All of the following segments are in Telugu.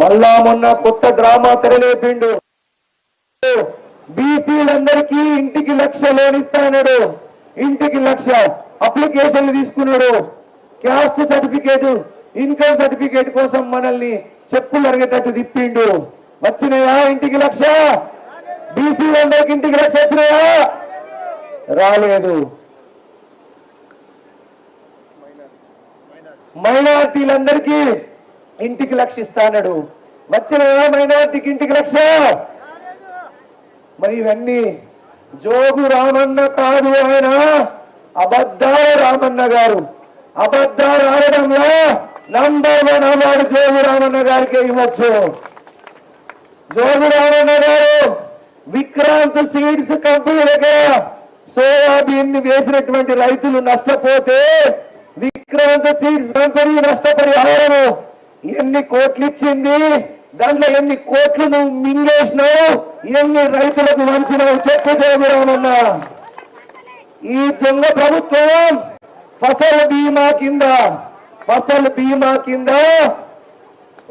మళ్ళా మొన్న కొత్త డ్రామా తెరలేపిండు. బీసీలందరికీ ఇంటికి 1,00,000 లోన్ ఇస్తాడు. ఇంటికి 1,00,000 అప్లికేషన్లు తీసుకున్నాడు. క్యాస్ట్ సర్టిఫికేట్, ఇన్కమ్ సర్టిఫికేట్ కోసం మనల్ని చెప్పులు అరిగేటట్టు తిప్పిండు. వచ్చినాయా ఇంటికి 1,00,000? బీసీలందరికీ ఇంటికి 1,00,000 వచ్చినాయా? రాలేదు. మైనార్టీలందరికీ ఇంటికి 1,00,000 ఇస్తాడు. వచ్చినాయా మైనార్టీకి ఇంటికి 1,00,000? మరి ఇవన్నీ జోగు రామన్న కాదు, ఆయన అబద్ధాల రామన్న గారు. అబద్ధాలు ఆడడంలో నంబర్ 1 అవార్డు జోగు రామన్న గారికి ఇవ్వచ్చు. జోగు రామన్న గారు విక్రాంత్ సీడ్స్ కంపెనీ దగ్గర సోయాబీన్ వేసినటువంటి రైతులు నష్టపోతే విక్రాంత్ సీడ్స్ కంపెనీ నష్టపరిహారం ఎన్ని కోట్లు ఇచ్చింది, దాంట్లో ఎన్ని కోట్లు నువ్వు మింగేసినావు, ఎన్ని రైతులకు వంచినావు చెప్పు జోగు రామన్న. ఈ జొంగ ప్రభుత్వం ఫసల్ బీమా కింద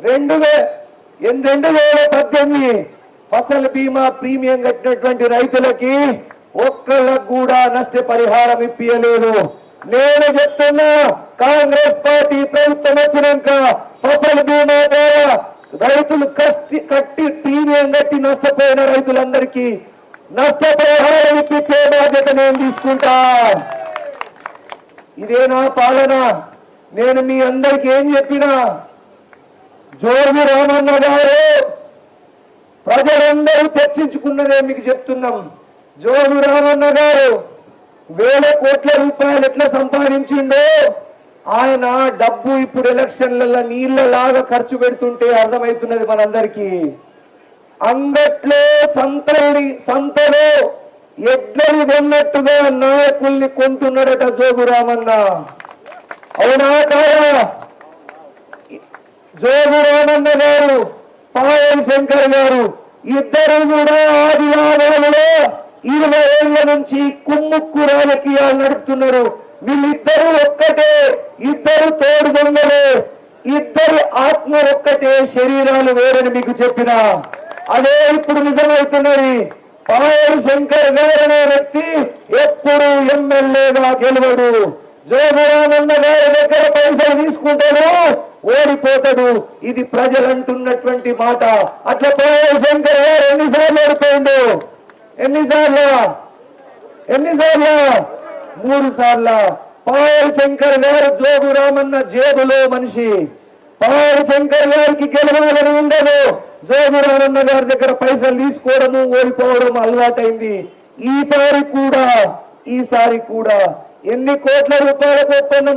2018 ఫసల్ బీమా ప్రీమియం కట్టినటువంటి రైతులకి ఒక్కళ్ళకు కూడా నష్టపరిహారం ఇప్పియలేదు. నేను చెప్తున్నా, కాంగ్రెస్ పార్టీ ప్రభుత్వం వచ్చినాక ఫసల్ బీమా ద్వారా రైతులు కట్టి ప్రీమియం కట్టి నష్టపోయిన రైతులందరికీ నష్టపరిహారం ఇప్పించే బాధ్యత నేను తీసుకుంటా. ఇదే నా పాలన. నేను మీ అందరికి ఏం చెప్పినా, జోగు రామన్న గారు ప్రజలందరూ చర్చించుకున్నదే మీకు చెప్తున్నాం. జోగు రామన్న గారు 1,000 కోట్ల రూపాయలు ఎట్లా సంపాదించిండో, ఆయన డబ్బు ఇప్పుడు ఎలక్షన్లలో నీళ్లలాగా ఖర్చు పెడుతుంటే అర్థమవుతున్నది మనందరికీ. అంగట్లో సంతలో ఎడ్లని కొన్నట్టుగా నాయకుల్ని కొంటున్నాడట జోగు రామన్న. అవునా కాదా? జోగు రామన్న గారు, పాయల్ శంకర్ గారు ఇద్దరు కూడా ఆదివారాలలో 20 ఏళ్ల నుంచి కుమ్ముక్కు రాజకీయాలు నడుపుతున్నారు. వీళ్ళిద్దరూ ఒక్కటే, ఇద్దరు తోడు దొంగలే, ఇద్దరి ఆత్మ ఒక్కటే, శరీరాలు వేరని మీకు చెప్పిన అదే ఇప్పుడు నిజమవుతున్నది. పాయల్ శంకర్ గారు అనే వ్యక్తి ఎప్పుడు ఎమ్మెల్యేగా గెలవడు. జోగు రామన్న గారి దగ్గర పైసలు తీసుకుంటాడు, ఓడిపోతాడు. ఇది ప్రజలు అంటున్నటువంటి మాట. అట్లా పాయల్ శంకర్ గారు ఎన్నిసార్లు ఓడిపోయిండు? ఎన్నిసార్లు? 3 సార్లు. పాయల్ శంకర్ గారు జోగు రామన్న జేబులో మనిషి. పాయల్ శంకర్ గారికి గెలవాలని ఉండదు. జోగు రామన్న గారి దగ్గర పైసలు తీసుకోవడము, ఓడిపోవడం అలవాటైంది. ఈసారి కూడా ఎన్ని కోట్ల రూపాయలకు ఒప్పందం